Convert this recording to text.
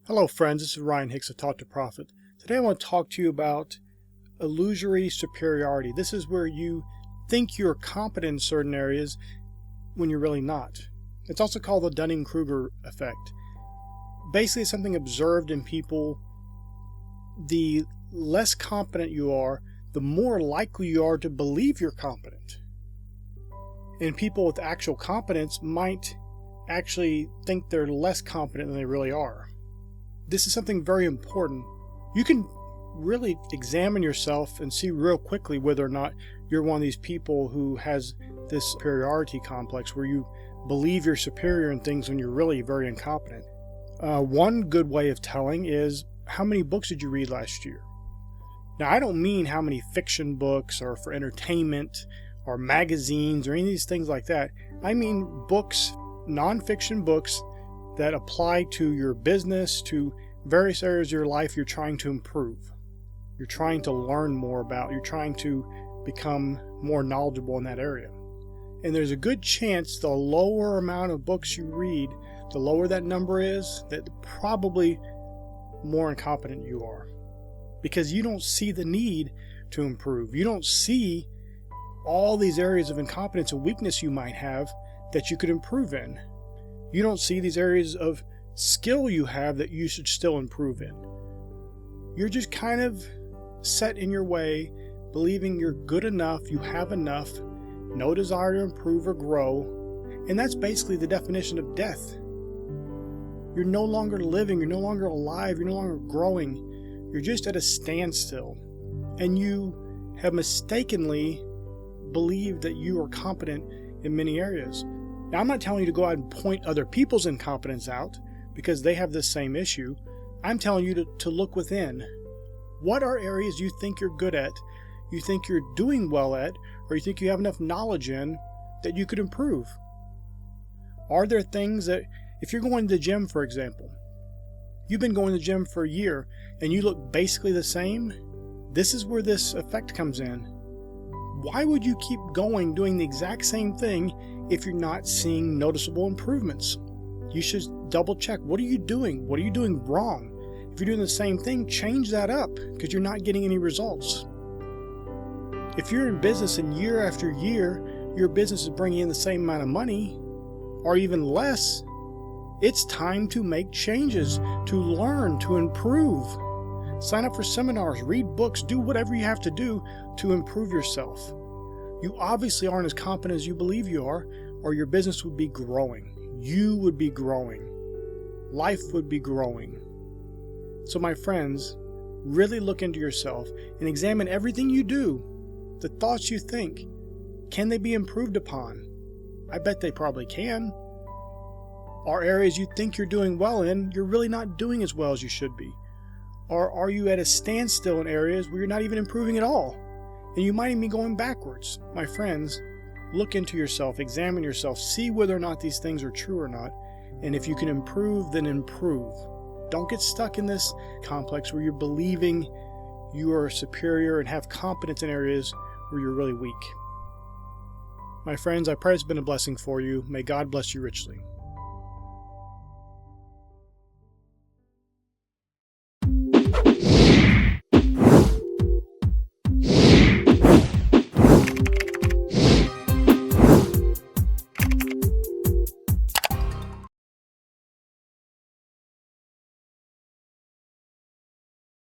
Hello friends, this is Ryan Hicks of TaughtToProfit. Today I want to talk to you about illusory superiority. This is where you think you're competent in certain areas when you're really not. It's also called the Dunning-Kruger effect. Basically, it's something observed in people. The less competent you are, the more likely you are to believe you're competent. And people with actual competence might actually think they're less competent than they really are. This is something very important. You can really examine yourself and see real quickly whether or not you're one of these people who has this superiority complex where you believe you're superior in things when you're really very incompetent. One good way of telling is how many books did you read last year? Now, I don't mean how many fiction books or for entertainment or magazines or any of these things like that. I mean books, non-fiction books that apply to your business, to various areas of your life you're trying to improve. You're trying to learn more about. You're trying to become more knowledgeable in that area. And there's a good chance the lower amount of books you read, the lower that number is, that probably more incompetent you are. Because you don't see the need to improve. You don't see all these areas of incompetence and weakness you might have that you could improve in. You don't see these areas of skill you have that you should still improve in. You're just kind of set in your way, believing you're good enough, you have enough, no desire to improve or grow, and that's basically the definition of death. You're no longer living, you're no longer alive, you're no longer growing, you're just at a standstill, and you have mistakenly believed that you are competent in many areas. Now, I'm not telling you to go out and point other people's incompetence out because they have this same issue. I'm telling you to look within. What are areas you think you're good at, you think you're doing well at, or you think you have enough knowledge in that you could improve? Are there things that, if you're going to the gym, for example, you've been going to the gym for a year and you look basically the same, this is where this effect comes in. Why would you keep going doing the exact same thing if you're not seeing noticeable improvements? You should double check. What are you doing? What are you doing wrong? If you're doing the same thing, change that up because you're not getting any results. If you're in business and year after year, your business is bringing in the same amount of money or even less, it's time to make changes, to learn, to improve. Sign up for seminars, read books, do whatever you have to do to improve yourself. You obviously aren't as competent as you believe you are, or your business would be growing. You would be growing. Life would be growing. So my friends, really look into yourself and examine everything you do, the thoughts you think. Can they be improved upon? I bet they probably can. Are areas you think you're doing well in, you're really not doing as well as you should be? Or are you at a standstill in areas where you're not even improving at all? And you might even be going backwards. My friends, look into yourself, examine yourself, see whether or not these things are true or not. And if you can improve, then improve. Don't get stuck in this complex where you're believing you are superior and have competence in areas where you're really weak. My friends, I pray it's been a blessing for you. May God bless you richly.